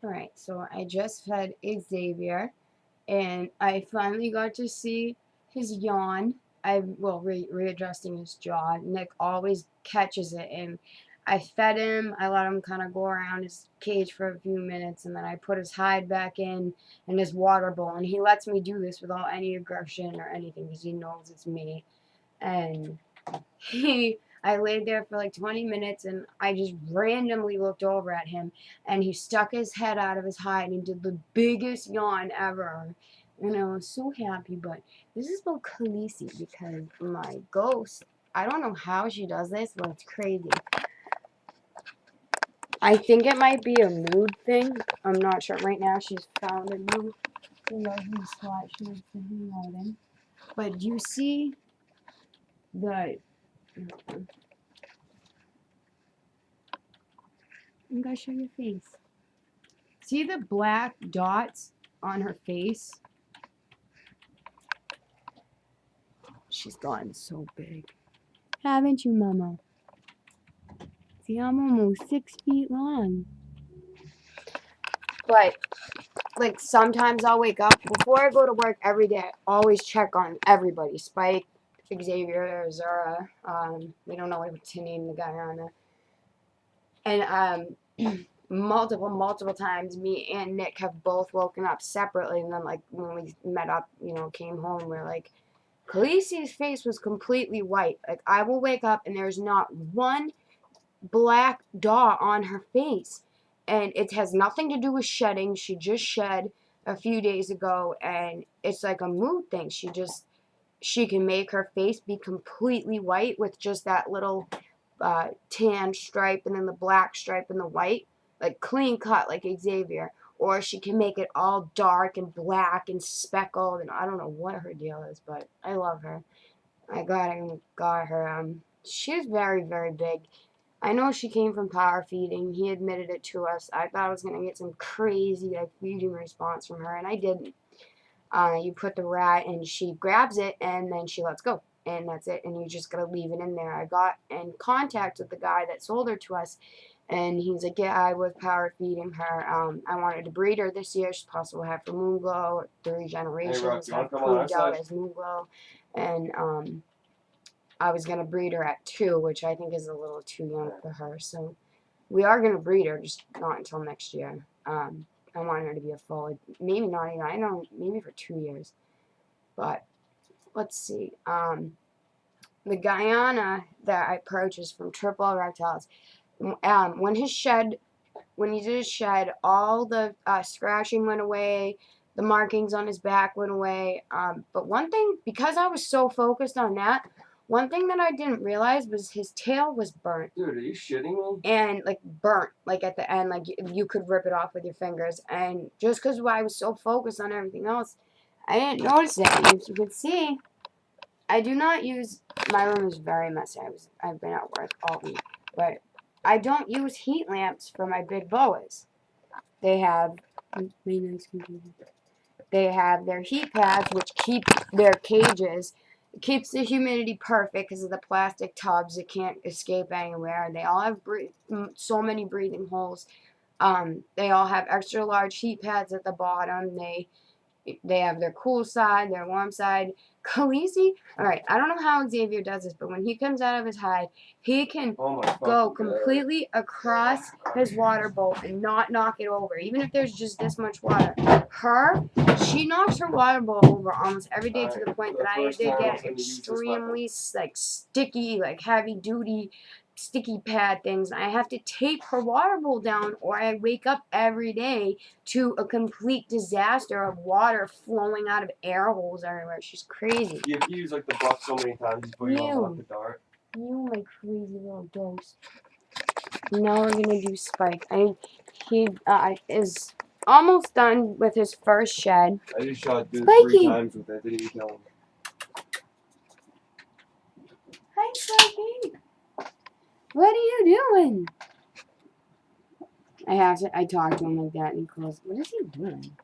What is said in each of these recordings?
Alright, so I just fed Xavier, and I finally got to see his yawn. Readjusting his jaw. Nick always catches it, and I fed him. I let him kind of go around his cage for a few minutes, and then I put his hide back in his water bowl, and he lets me do this without any aggression or anything because he knows it's me. And I laid there for like 20 minutes, and I just randomly looked over at him, and he stuck his head out of his hide and did the biggest yawn ever. And I was so happy. But this is about Khaleesi, because my ghost, I don't know how she does this, but it's crazy. I think it might be a mood thing. I'm not sure. Right now she's found a new lovely spot she wants to hang out in. But you see the I'm gonna show your face. See the black dots on her face? She's gotten so big. Haven't you, Mama? See, I'm almost 6 feet long. But, like, sometimes I'll wake up. Before I go to work every day, I always check on everybody. Spike, Xavier, Zara. We don't know what to name the guy on it. And, multiple times, me and Nick have both woken up separately, and then, like, when we met up, came home, we're like, Khaleesi's face was completely white. Like, I will wake up and there's not one black dot on her face. And it has nothing to do with shedding. She just shed a few days ago, and it's like a mood thing. She can make her face be completely white with just that little tan stripe and then the black stripe and the white. Like clean cut, like Xavier. Or she can make it all dark and black and speckled, and I don't know what her deal is, but I love her. I got her. She's very, very big. I know she came from power feeding. He admitted it to us. I thought I was gonna get some crazy like feeding response from her, and I didn't. You put the rat, and she grabs it, and then she lets go, and that's it. And you just gotta leave it in there. I got in contact with the guy that sold her to us, and he's like, yeah, I was power feeding her. I wanted to breed her this year. She's possible to have for Moonglow. 3 generations have proved out as Moonglow. And I was going to breed her at 2, which I think is a little too young for her. So we are going to breed her, just not until next year. I want her to be a full, maybe not even, I know, maybe for 2 years. But let's see. The Guyana that I purchased from Triple L Reptiles, when he did his shed, all the scratching went away, the markings on his back went away. But one thing, because I was so focused on that, one thing that I didn't realize was his tail was burnt. Dude, are you shitting me? And like burnt, like at the end, like you could rip it off with your fingers. And just because I was so focused on everything else, I didn't notice it. And as you can see, I do not use. My room is very messy. I've been at work all week, but I don't use heat lamps for my big boas. They have they have their heat pads, which keep their cages. It keeps the humidity perfect because of the plastic tubs. It can't escape anywhere. They all have so many breathing holes. They all have extra large heat pads at the bottom. They have their cool side, their warm side. Khaleesi, alright, I don't know how Xavier does this, but when he comes out of his hide, he can go completely across his water bowl and not knock it over, even if there's just this much water. She knocks her water bowl over almost every day to the point that I did get extremely like sticky, like heavy duty sticky pad things. I have to tape her water bowl down, or I wake up every day to a complete disaster of water flowing out of air holes everywhere. She's crazy. You have used like the buck so many times before you unlock the dart. You, my crazy little ghost. Now we're gonna do Spike. He is almost done with his first shed. I just shot dude Spikey! 3 times with that. Didn't even kill him. Hi, Spikey. What are you doing? I talk to him like that, and he goes, what is he doing?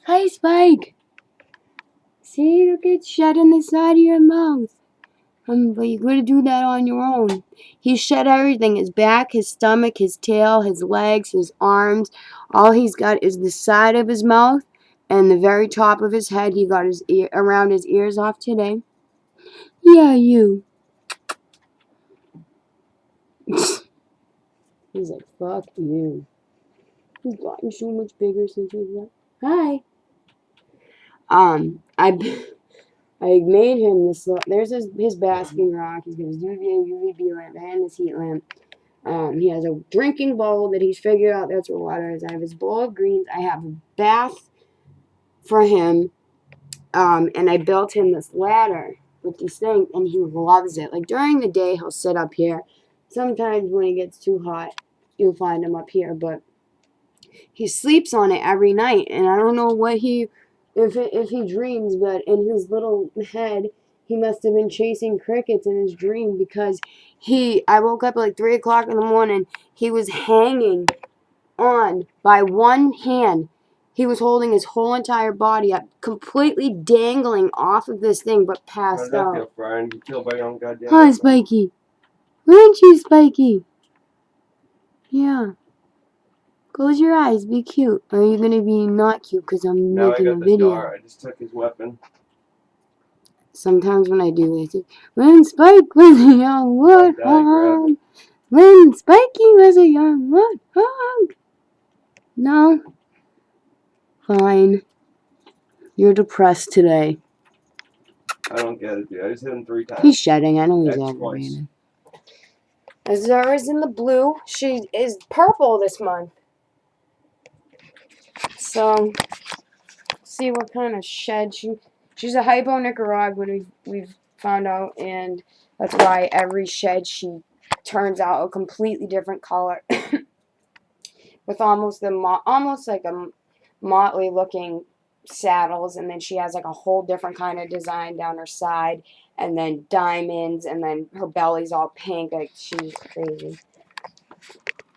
Hi, Spike. See, look at shed on the side of your mouth. But you gotta do that on your own. He shed everything. His back, his stomach, his tail, his legs, his arms. All he's got is the side of his mouth and the very top of his head. He got his ear around his ears off today. Yeah, you. He's like, fuck you. He's gotten so much bigger since he's left. Hi. I made him this. There's his basking rock. He's got his UVB lamp and his heat lamp. He has a drinking bowl that he's figured out that's where water is. I have his bowl of greens. I have a bath for him. And I built him this ladder with these things, and he loves it. Like during the day, he'll sit up here. Sometimes when it gets too hot, you'll find him up here, but he sleeps on it every night. And I don't know what if he dreams, but in his little head, he must have been chasing crickets in his dream because I woke up at like 3 o'clock in the morning. He was hanging on by one hand. He was holding his whole entire body up, completely dangling off of this thing, but How does passed that out. feel, Brian? You killed by your own goddamn Hi, husband. Spikey. Aren't you, Spikey? Yeah. Close your eyes. Be cute. Or are you going to be not cute because I'm Now I making got a the video? dart. I just took his weapon. Sometimes when I do this, when Spike was a young Like that, I grab warthog. it. When Spikey was a young warthog. No. Fine. You're depressed today. I don't get it, dude. I just hit him 3 times. He's shedding. I know he's That's aggravated. Azura's in the blue. She is purple this month. So, see what kind of shed she's a hypo Nicaraguan, we've found out, and that's why every shed she turns out a completely different color. With almost like a motley looking saddles, and then she has like a whole different kind of design down her side, and then diamonds, and then her belly's all pink. Like, she's crazy.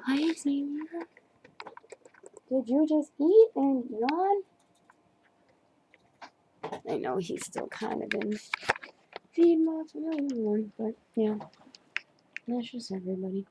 Hi, Xavier. Did you just eat and yawn? I know he's still kind of in feed mode for everyone, but yeah, that's just everybody.